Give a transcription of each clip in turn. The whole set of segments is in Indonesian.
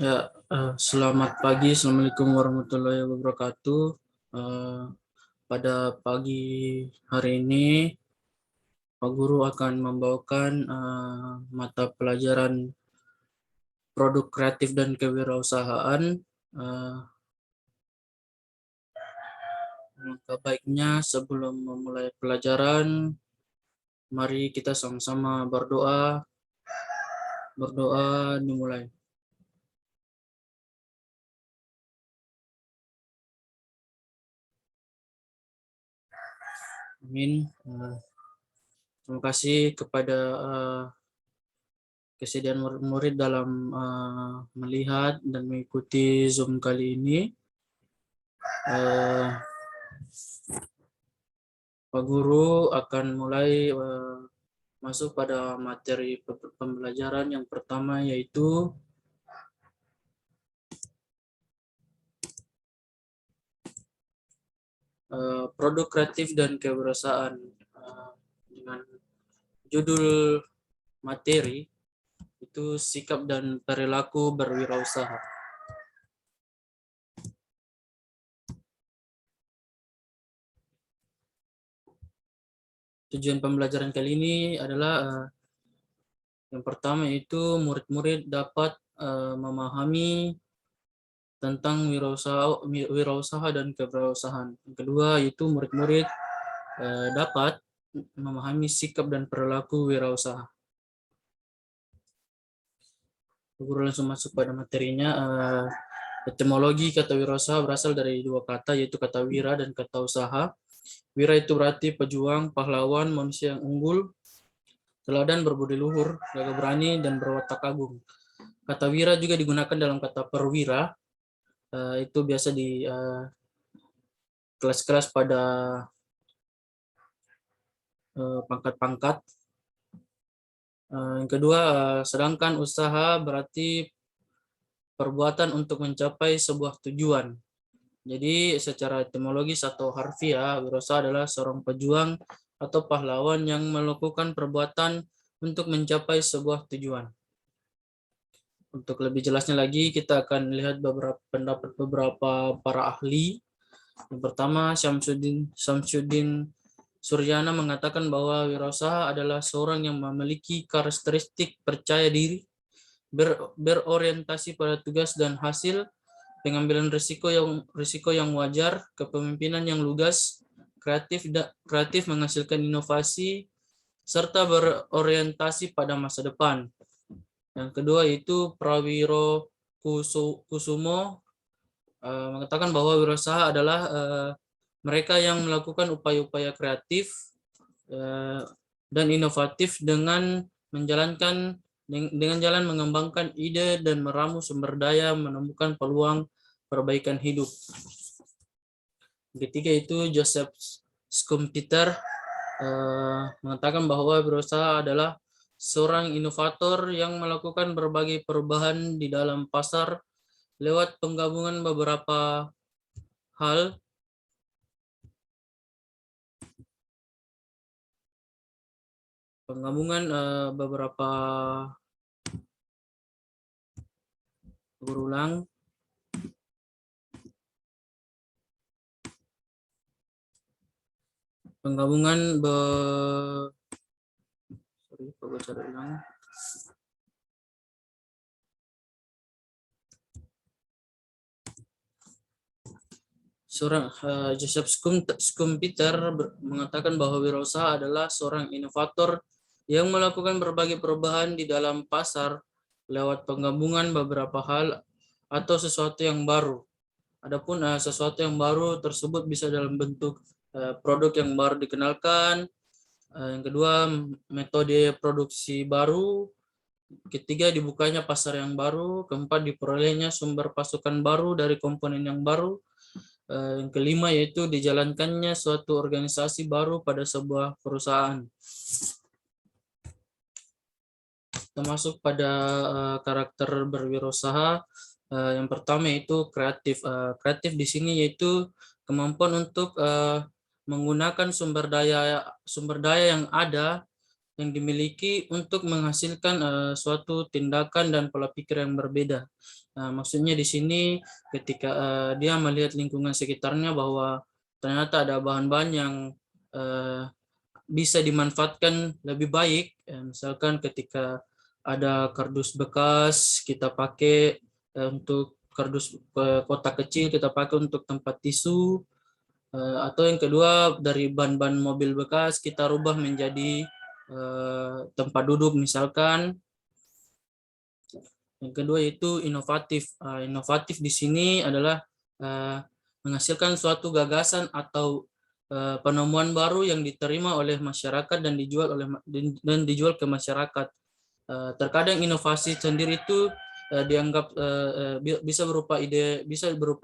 Ya, selamat pagi. Assalamualaikum warahmatullahi wabarakatuh. Pada pagi hari ini, Pak Guru akan membawakan mata pelajaran produk kreatif dan kewirausahaan. Uh, Langkah baiknya sebelum memulai pelajaran, mari kita sama-sama berdoa. Berdoa dimulai. Amin. Terima kasih kepada kesediaan murid-murid dalam melihat dan mengikuti Zoom kali ini. Pak Guru akan mulai masuk pada materi pembelajaran yang pertama, yaitu produk kreatif dan kewirausahaan, dengan judul materi itu sikap dan perilaku berwirausaha. Tujuan pembelajaran kali ini adalah yang pertama itu murid-murid dapat memahami tentang wirausaha dan kewirausahaan. Yang kedua itu murid-murid dapat memahami sikap dan perilaku wirausaha. Guru langsung masuk pada materinya. Etimologi kata wirausaha berasal dari dua kata, yaitu kata wira dan kata usaha. Wira itu berarti pejuang, pahlawan, manusia yang unggul, teladan, berbudi luhur, gagah berani, dan berwatak agung. Kata wira juga digunakan dalam kata perwira. Itu biasa di kelas-kelas pada pangkat-pangkat. Yang kedua, sedangkan usaha berarti perbuatan untuk mencapai sebuah tujuan. Jadi secara etimologis atau harfiah, wirausaha adalah seorang pejuang atau pahlawan yang melakukan perbuatan untuk mencapai sebuah tujuan. Untuk lebih jelasnya lagi, kita akan lihat beberapa pendapat beberapa para ahli. Yang pertama, Syamsuddin Suryana mengatakan bahwa wirausaha adalah seorang yang memiliki karakteristik percaya diri, berorientasi pada tugas dan hasil, pengambilan risiko yang wajar, kepemimpinan yang lugas, kreatif menghasilkan inovasi, serta berorientasi pada masa depan. Yang kedua itu Prawiro Kusumo mengatakan bahwa wirausaha adalah mereka yang melakukan upaya-upaya kreatif dan inovatif dengan jalan mengembangkan ide dan meramu sumber daya, menemukan peluang perbaikan hidup. Ketiga itu Joseph Schumpeter mengatakan bahwa wirausaha adalah seorang inovator yang melakukan berbagai perubahan di dalam pasar lewat penggabungan beberapa hal beberapa berulang penggabungan Joseph Schumpeter mengatakan bahwa wirausaha adalah seorang inovator yang melakukan berbagai perubahan di dalam pasar lewat penggabungan beberapa hal atau sesuatu yang baru. Adapun sesuatu yang baru tersebut bisa dalam bentuk produk yang baru dikenalkan. Yang kedua, metode produksi baru. Ketiga, dibukanya pasar yang baru. Keempat, diperolehnya sumber pasukan baru dari komponen yang baru. Yang kelima yaitu dijalankannya suatu organisasi baru pada sebuah perusahaan. Kita masuk pada karakter berwirausaha. Yang pertama yaitu kreatif. Kreatif di sini yaitu kemampuan untuk menggunakan sumber daya yang ada yang dimiliki untuk menghasilkan suatu tindakan dan pola pikir yang berbeda. Maksudnya di sini ketika dia melihat lingkungan sekitarnya bahwa ternyata ada bahan-bahan yang bisa dimanfaatkan lebih baik. Misalkan ketika ada kardus bekas kita pakai untuk kardus kotak kecil kita pakai untuk tempat tisu, atau yang kedua dari ban-ban mobil bekas kita rubah menjadi tempat duduk misalkan. Yang kedua itu inovatif. Inovatif di sini adalah menghasilkan suatu gagasan atau penemuan baru yang diterima oleh masyarakat dan dijual ke masyarakat. Terkadang inovasi sendiri itu dianggap bisa berupa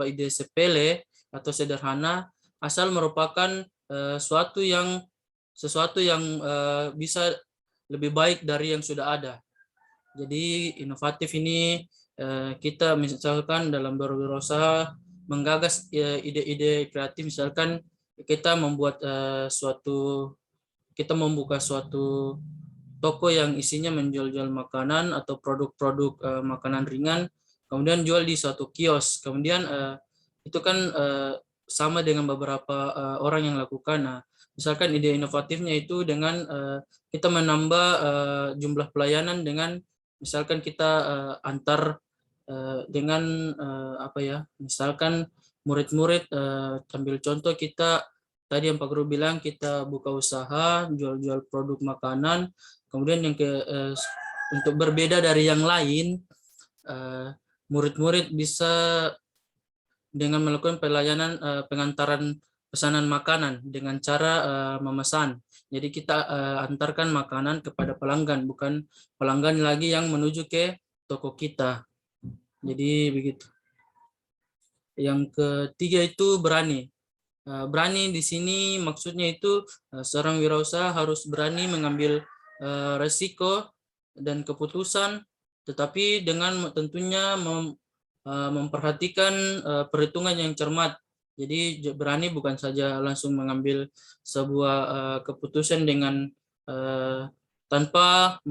ide sepele atau sederhana asal merupakan sesuatu yang bisa lebih baik dari yang sudah ada. Jadi inovatif ini kita misalkan dalam berwirausaha menggagas ide-ide kreatif, misalkan kita membuka suatu toko yang isinya menjual-jual makanan atau produk-produk makanan ringan, kemudian jual di suatu kios. Kemudian itu kan sama dengan beberapa orang yang lakukan. Nah, misalkan ide inovatifnya itu dengan kita menambah jumlah pelayanan dengan misalkan kita antar dengan misalkan murid-murid, ambil contoh kita tadi yang Pak Guru bilang kita buka usaha jual-jual produk makanan, kemudian untuk berbeda dari yang lain, murid-murid bisa dengan melakukan pelayanan pengantaran pesanan makanan dengan cara memesan. Jadi kita antarkan makanan kepada pelanggan, bukan pelanggan lagi yang menuju ke toko kita. Jadi begitu. Yang ketiga itu berani. Berani di sini maksudnya itu seorang wirausaha harus berani mengambil resiko dan keputusan, tetapi dengan tentunya memperhatikan perhitungan yang cermat. Jadi berani bukan saja langsung mengambil sebuah keputusan dengan tanpa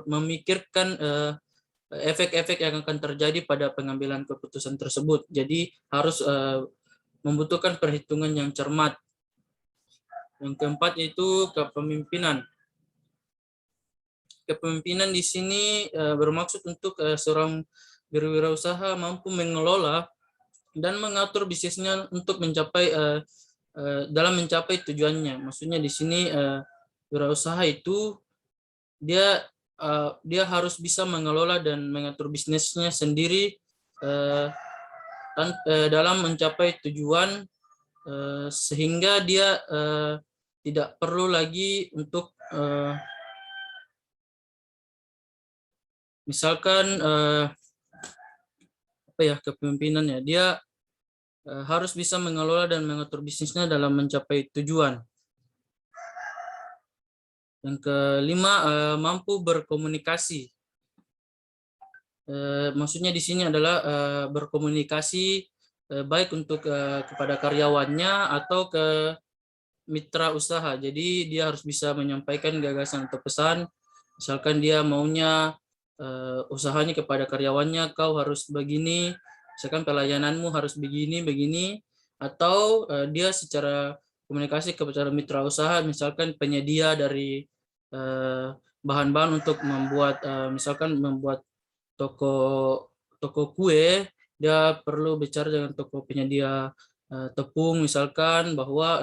memikirkan efek-efek yang akan terjadi pada pengambilan keputusan tersebut. Jadi harus membutuhkan perhitungan yang cermat. Yang keempat itu kepemimpinan. Kepemimpinan di sini bermaksud untuk seorang berwirausaha mampu mengelola dan mengatur bisnisnya untuk dalam mencapai tujuannya. Maksudnya di sini wirausaha itu dia harus bisa mengelola dan mengatur bisnisnya sendiri dalam mencapai tujuan, sehingga dia tidak perlu lagi untuk misalkan kepemimpinannya, dia harus bisa mengelola dan mengatur bisnisnya dalam mencapai tujuan. Yang kelima, mampu berkomunikasi. Maksudnya di sini adalah berkomunikasi baik untuk kepada karyawannya atau ke mitra usaha. Jadi dia harus bisa menyampaikan gagasan atau pesan. Misalkan dia maunya usahanya kepada karyawannya, kau harus begini, misalkan pelayananmu harus begini, atau dia secara komunikasi kepada mitra usaha, misalkan penyedia dari bahan-bahan untuk misalkan membuat toko kue, dia perlu bicara dengan toko penyedia tepung misalkan bahwa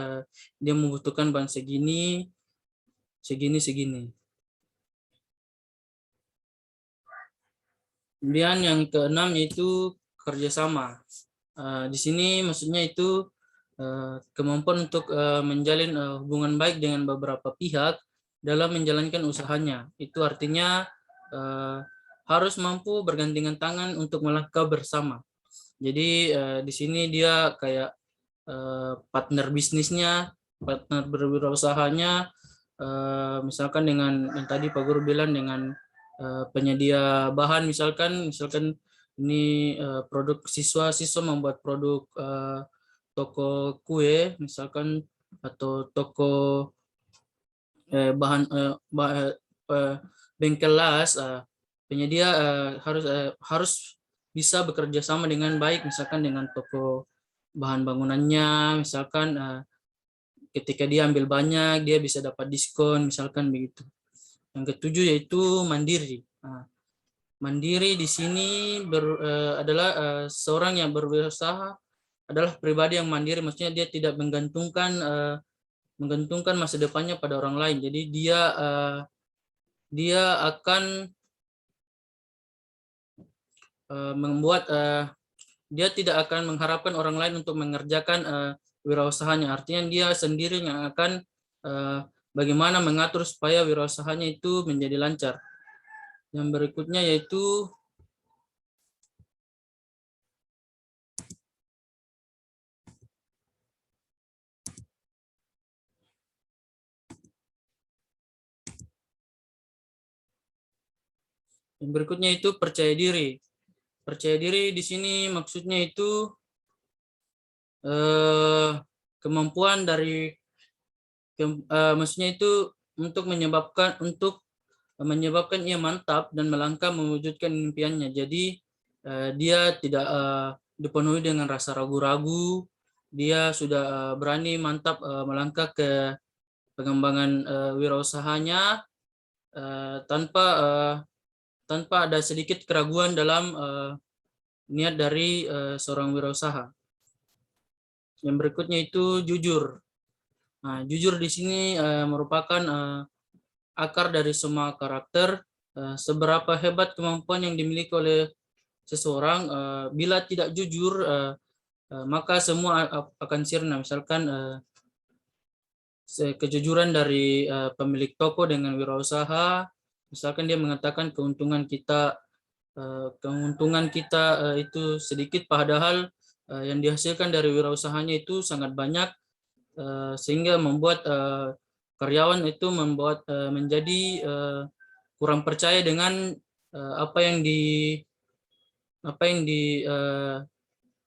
dia membutuhkan bahan segini. Kemudian yang keenam yaitu kerjasama. Di sini maksudnya itu kemampuan untuk menjalin hubungan baik dengan beberapa pihak dalam menjalankan usahanya. Itu artinya harus mampu bergandengan tangan untuk melangkah bersama. Jadi di sini dia kayak partner bisnisnya, partner berwirausahanya, misalkan dengan yang tadi Pak Guru bilang dengan penyedia bahan, misalkan ini produk siswa membuat produk toko kue misalkan, atau toko bengkel las, penyedia harus bisa bekerja sama dengan baik, misalkan dengan toko bahan bangunannya, misalkan ketika dia ambil banyak, dia bisa dapat diskon, misalkan begitu. Yang ketujuh yaitu mandiri. Mandiri di sini adalah seorang yang berwirausaha adalah pribadi yang mandiri, maksudnya dia tidak menggantungkan masa depannya pada orang lain. Jadi dia akan dia tidak akan mengharapkan orang lain untuk mengerjakan wirausahanya. Artinya dia sendiri yang akan bagaimana mengatur supaya wirausahanya itu menjadi lancar. Yang berikutnya yaitu percaya diri. Percaya diri di sini maksudnya itu kemampuan dari maksudnya itu untuk menyebabkan ia mantap dan melangkah mewujudkan impiannya. Jadi dia tidak dipenuhi dengan rasa ragu-ragu. Dia sudah berani mantap melangkah ke pengembangan wirausahanya tanpa ada sedikit keraguan dalam niat dari seorang wirausaha. Yang berikutnya itu jujur. Nah, jujur di sini merupakan akar dari semua karakter. Seberapa hebat kemampuan yang dimiliki oleh seseorang, bila tidak jujur, maka semua akan sirna. Misalkan kejujuran dari pemilik toko dengan wirausaha, misalkan dia mengatakan keuntungan kita itu sedikit, padahal yang dihasilkan dari wirausahanya itu sangat banyak, sehingga membuat karyawan itu menjadi kurang percaya dengan apa yang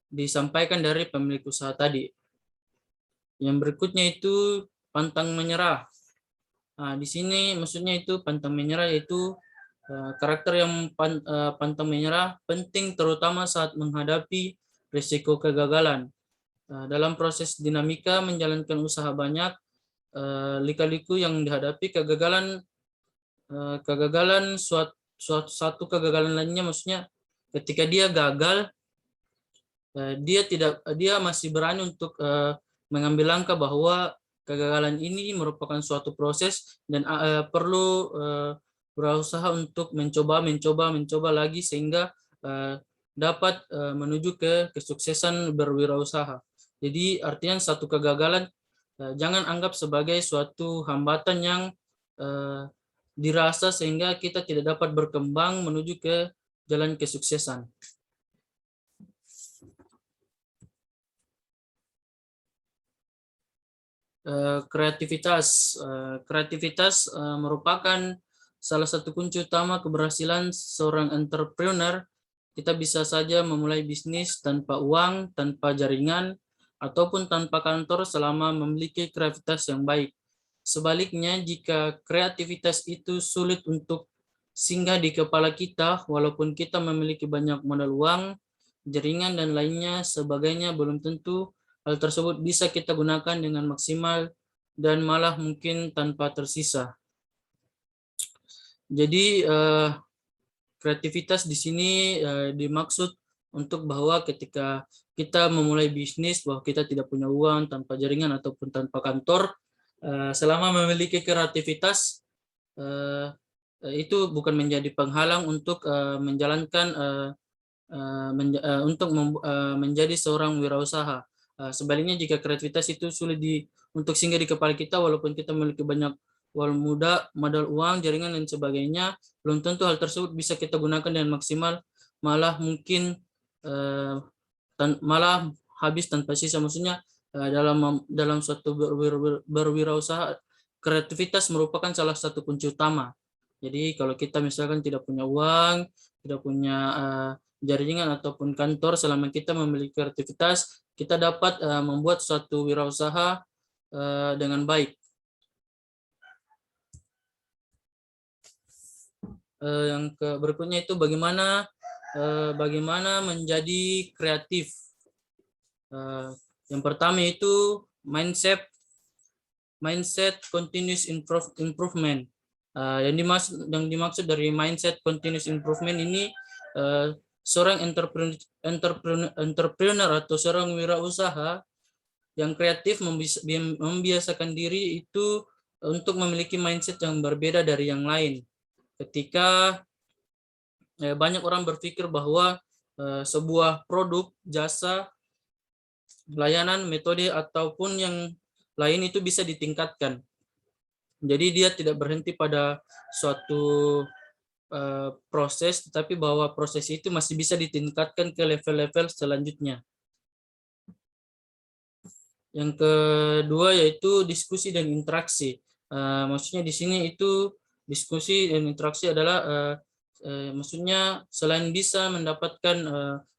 disampaikan dari pemilik usaha tadi. Yang berikutnya itu pantang menyerah. Nah, di sini maksudnya itu pantang menyerah yaitu karakter yang pantang menyerah penting terutama saat menghadapi risiko kegagalan. Dalam proses dinamika menjalankan usaha banyak, lika-liku yang dihadapi suatu kegagalan lainnya, maksudnya ketika dia gagal, dia masih berani untuk mengambil langkah bahwa kegagalan ini merupakan suatu proses dan perlu berusaha untuk mencoba lagi sehingga dapat menuju ke kesuksesan berwirausaha. Jadi artinya satu kegagalan jangan anggap sebagai suatu hambatan yang dirasa sehingga kita tidak dapat berkembang menuju ke jalan kesuksesan. Kreativitas merupakan salah satu kunci utama keberhasilan seorang entrepreneur. Kita bisa saja memulai bisnis tanpa uang, tanpa jaringan, ataupun tanpa kantor selama memiliki kreativitas yang baik. Sebaliknya, jika kreativitas itu sulit untuk singgah di kepala kita, walaupun kita memiliki banyak modal uang, jaringan, dan lainnya sebagainya, belum tentu hal tersebut bisa kita gunakan dengan maksimal dan malah mungkin tanpa tersisa. Jadi kreativitas di sini dimaksud untuk bahwa ketika kita memulai bisnis, bahwa kita tidak punya uang, tanpa jaringan ataupun tanpa kantor, selama memiliki kreativitas itu bukan menjadi penghalang untuk menjalankan menjadi seorang wirausaha. Sebaliknya jika kreativitas itu sulit untuk singgah di kepala kita, walaupun kita memiliki banyak modal uang, jaringan, dan sebagainya, belum tentu hal tersebut bisa kita gunakan dengan maksimal, malah mungkin malah habis tanpa sisa. Maksudnya dalam suatu berwirausaha, kreativitas merupakan salah satu kunci utama. Jadi kalau kita misalkan tidak punya uang, tidak punya jaringan ataupun kantor, selama kita memiliki kreativitas, kita dapat membuat suatu wirausaha dengan baik. Yang berikutnya itu bagaimana menjadi kreatif. Yang pertama itu mindset continuous improvement. Yang dimaksud dari mindset continuous improvement ini, seorang entrepreneur atau seorang wirausaha yang kreatif membiasakan diri itu untuk memiliki mindset yang berbeda dari yang lain. Ketika banyak orang berpikir bahwa sebuah produk, jasa, layanan, metode, ataupun yang lain itu bisa ditingkatkan. Jadi dia tidak berhenti pada suatu proses, tetapi bahwa proses itu masih bisa ditingkatkan ke level-level selanjutnya. Yang kedua yaitu diskusi dan interaksi. Maksudnya di sini itu diskusi dan interaksi adalah maksudnya selain bisa mendapatkan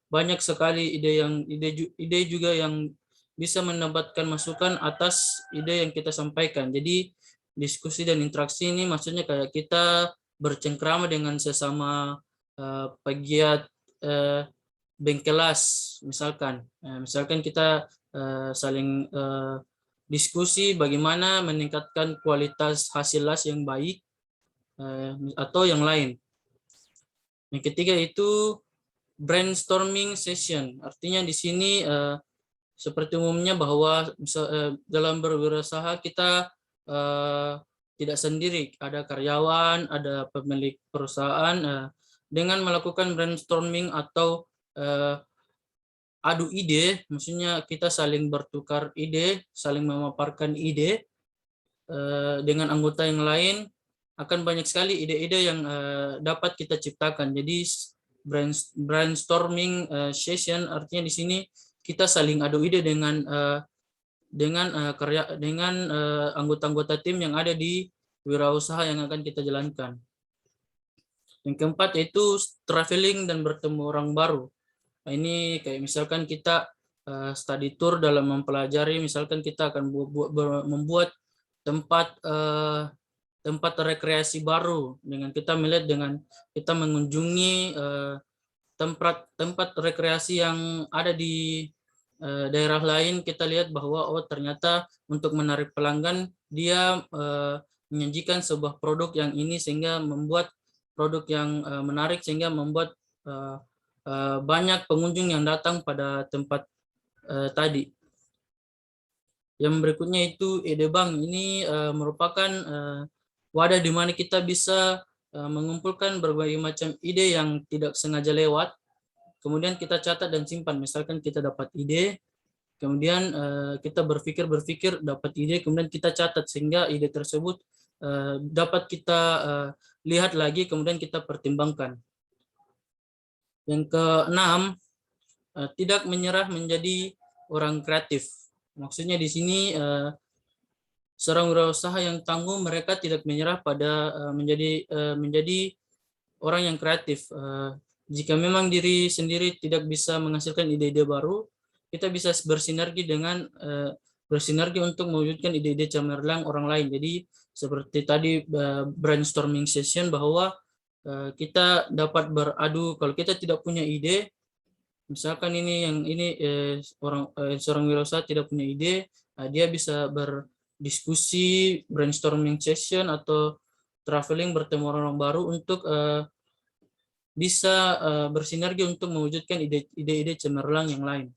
banyak sekali ide juga yang bisa mendapatkan masukan atas ide yang kita sampaikan. Jadi diskusi dan interaksi ini maksudnya kayak kita bercengkrama dengan sesama pegiat bengkelas, misalkan kita saling diskusi bagaimana meningkatkan kualitas hasil las yang baik atau yang lain. Yang ketiga itu brainstorming session. Artinya di sini seperti umumnya bahwa dalam berwirausaha kita tidak sendiri, ada karyawan, ada pemilik perusahaan. Dengan melakukan brainstorming atau adu ide, maksudnya kita saling bertukar ide, saling memaparkan ide dengan anggota yang lain, akan banyak sekali ide-ide yang dapat kita ciptakan. Jadi brainstorming session artinya di sini kita saling adu ide dengan anggota-anggota tim yang ada di wirausaha yang akan kita jalankan. Yang keempat yaitu traveling dan bertemu orang baru. Nah, ini kayak misalkan kita study tour dalam mempelajari, misalkan kita akan membuat tempat rekreasi baru dengan kita melihat dengan kita mengunjungi tempat rekreasi yang ada di daerah lain, kita lihat bahwa oh ternyata untuk menarik pelanggan dia menyajikan sebuah produk yang ini sehingga membuat produk yang menarik sehingga membuat banyak pengunjung yang datang pada tempat tadi. Yang berikutnya itu ide bank. Ini merupakan wadah di mana kita bisa mengumpulkan berbagai macam ide yang tidak sengaja lewat. Kemudian kita catat dan simpan. Misalkan kita dapat ide, kemudian kita berpikir dapat ide, kemudian kita catat sehingga ide tersebut dapat kita lihat lagi, kemudian kita pertimbangkan. Yang keenam, tidak menyerah menjadi orang kreatif. Maksudnya di sini seorang wirausaha yang tangguh, mereka tidak menyerah pada menjadi orang yang kreatif. Jika memang diri sendiri tidak bisa menghasilkan ide-ide baru, kita bisa bersinergi untuk mewujudkan ide-ide cemerlang orang lain. Jadi seperti tadi brainstorming session, bahwa kita dapat beradu. Kalau kita tidak punya ide, misalkan seorang wirausaha tidak punya ide, dia bisa berdiskusi, brainstorming session atau traveling bertemu orang baru untuk bisa bersinergi untuk mewujudkan ide-ide cemerlang yang lain.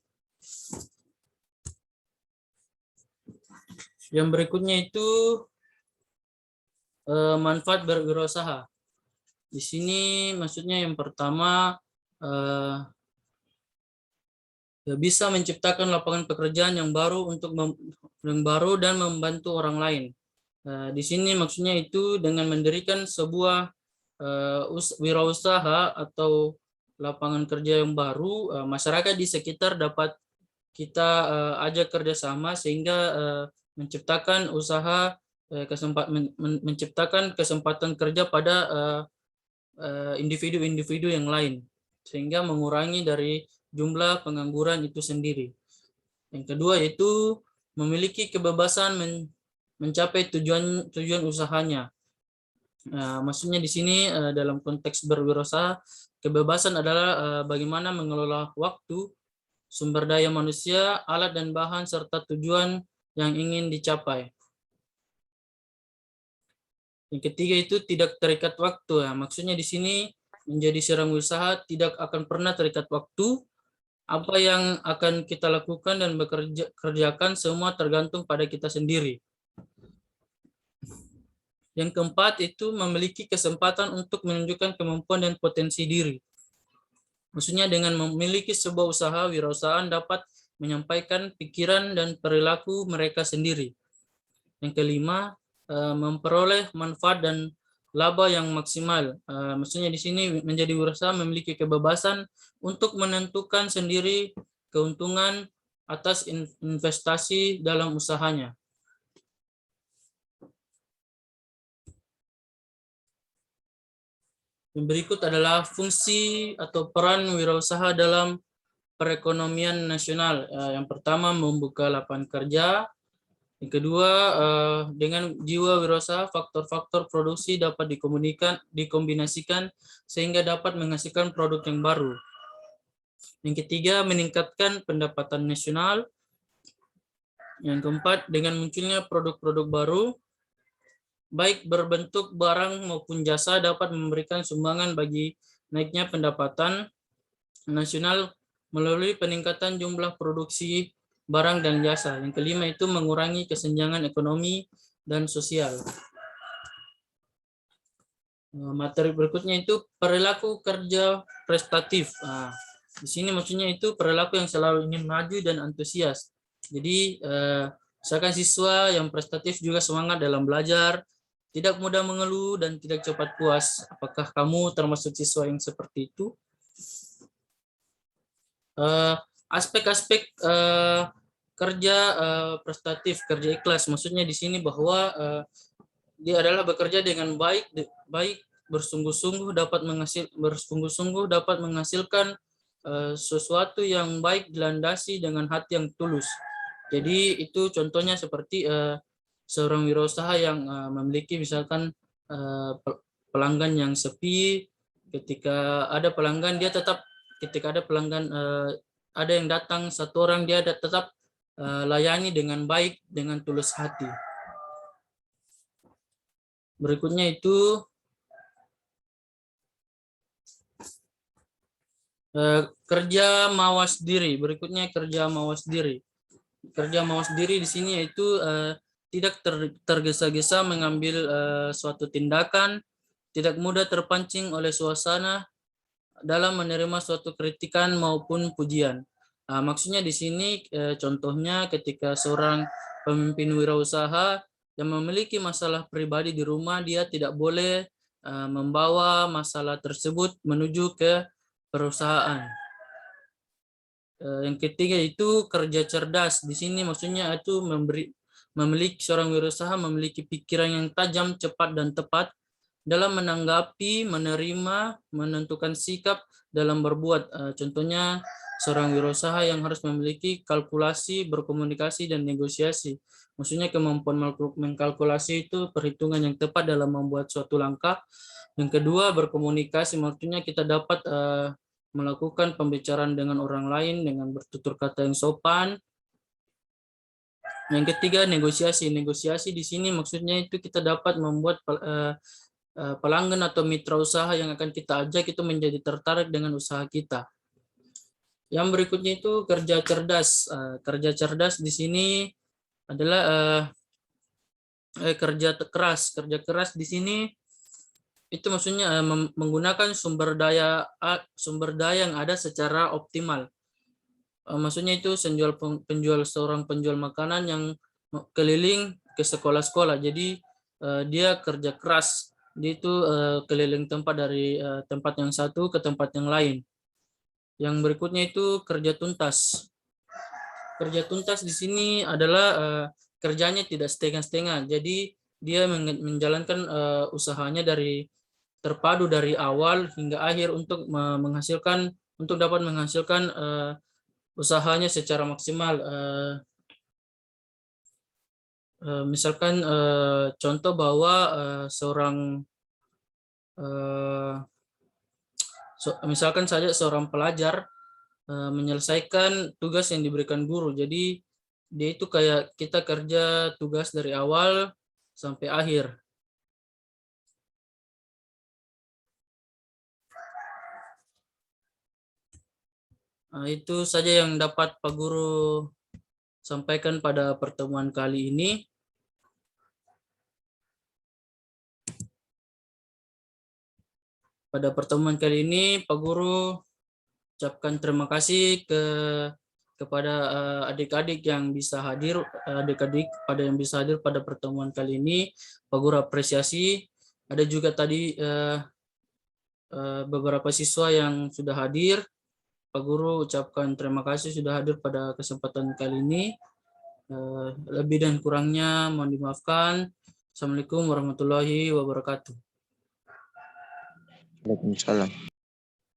Yang berikutnya itu manfaat berwirausaha. Di sini maksudnya yang pertama bisa menciptakan lapangan pekerjaan yang baru dan membantu orang lain. Di sini maksudnya itu dengan mendirikan sebuah wirausaha atau lapangan kerja yang baru, masyarakat di sekitar dapat kita ajak kerjasama sehingga menciptakan menciptakan kesempatan kerja pada individu-individu yang lain, sehingga mengurangi dari jumlah pengangguran itu sendiri. Yang kedua yaitu memiliki kebebasan mencapai tujuan usahanya. Maksudnya di sini dalam konteks berwirausaha, kebebasan adalah bagaimana mengelola waktu, sumber daya manusia, alat dan bahan, serta tujuan yang ingin dicapai. Yang ketiga itu tidak terikat waktu. Maksudnya di sini menjadi seorang usaha tidak akan pernah terikat waktu. Apa yang akan kita lakukan dan kerjakan semua tergantung pada kita sendiri. Yang keempat itu memiliki kesempatan untuk menunjukkan kemampuan dan potensi diri. Maksudnya dengan memiliki sebuah usaha, wirausahaan dapat menyampaikan pikiran dan perilaku mereka sendiri. Yang kelima, memperoleh manfaat dan laba yang maksimal. Maksudnya di sini menjadi wirausaha memiliki kebebasan untuk menentukan sendiri keuntungan atas investasi dalam usahanya. Yang berikut adalah fungsi atau peran wirausaha dalam perekonomian nasional. Yang pertama, membuka lapangan kerja. Yang kedua, dengan jiwa wirausaha, faktor-faktor produksi dapat dikombinasikan sehingga dapat menghasilkan produk yang baru. Yang ketiga, meningkatkan pendapatan nasional. Yang keempat, dengan munculnya produk-produk baru, baik berbentuk barang maupun jasa dapat memberikan sumbangan bagi naiknya pendapatan nasional melalui peningkatan jumlah produksi barang dan jasa. Yang kelima itu mengurangi kesenjangan ekonomi dan sosial. Materi berikutnya itu perilaku kerja prestatif. Di sini maksudnya itu perilaku yang selalu ingin maju dan antusias. Jadi misalkan siswa yang prestatif juga semangat dalam belajar, tidak mudah mengeluh dan tidak cepat puas. Apakah kamu termasuk siswa yang seperti itu? Aspek-aspek kerja prestatif, kerja ikhlas, maksudnya di sini bahwa dia adalah bekerja dengan baik bersungguh-sungguh dapat menghasilkan sesuatu yang baik dilandasi dengan hati yang tulus. Jadi itu contohnya seperti seorang wirausaha yang memiliki misalkan pelanggan yang sepi. Ketika ada pelanggan dia tetap ada yang datang satu orang, dia tetap layani dengan baik, dengan tulus hati. Berikutnya itu kerja mawas diri. Berikutnya kerja mawas diri. Kerja mawas diri di sini yaitu tidak tergesa-gesa mengambil suatu tindakan, tidak mudah terpancing oleh suasana dalam menerima suatu kritikan maupun pujian. Maksudnya di sini contohnya ketika seorang pemimpin wirausaha yang memiliki masalah pribadi di rumah, dia tidak boleh membawa masalah tersebut menuju ke perusahaan. Yang ketiga itu kerja cerdas. Di sini maksudnya itu memiliki seorang wirausaha memiliki pikiran yang tajam, cepat dan tepat dalam menanggapi, menerima, menentukan sikap dalam berbuat. Contohnya seorang wirausaha yang harus memiliki kalkulasi, berkomunikasi dan negosiasi. Maksudnya kemampuan mengkalkulasi itu perhitungan yang tepat dalam membuat suatu langkah. Yang kedua berkomunikasi, maksudnya kita dapat melakukan pembicaraan dengan orang lain dengan bertutur kata yang sopan. Yang ketiga negosiasi. Negosiasi di sini maksudnya itu kita dapat membuat pelanggan atau mitra usaha yang akan kita ajak itu menjadi tertarik dengan usaha kita. Yang berikutnya itu kerja cerdas. Kerja cerdas di sini adalah kerja keras. Kerja keras di sini itu maksudnya menggunakan sumber daya yang ada secara optimal. Maksudnya itu seorang penjual makanan yang keliling ke sekolah-sekolah. Jadi dia kerja keras. Dia itu keliling tempat dari tempat yang satu ke tempat yang lain. Yang berikutnya itu kerja tuntas. Kerja tuntas di sini adalah kerjanya tidak setengah-setengah. Jadi dia menjalankan usahanya terpadu dari awal hingga akhir untuk dapat menghasilkan usahanya secara maksimal. Misalkan contoh bahwa seorang misalkan saja seorang pelajar menyelesaikan tugas yang diberikan guru. Jadi dia itu kayak kita kerja tugas dari awal sampai akhir. Itu saja yang dapat Pak Guru sampaikan pada pertemuan kali ini. Pada pertemuan kali ini, Pak Guru ucapkan terima kasih kepada adik-adik yang bisa hadir, pada pertemuan kali ini. Pak Guru apresiasi. Ada juga tadi beberapa siswa yang sudah hadir. Pak Guru ucapkan terima kasih sudah hadir pada kesempatan kali ini. Lebih dan kurangnya mohon dimaafkan. Assalamualaikum warahmatullahi wabarakatuh. Waalaikumsalam.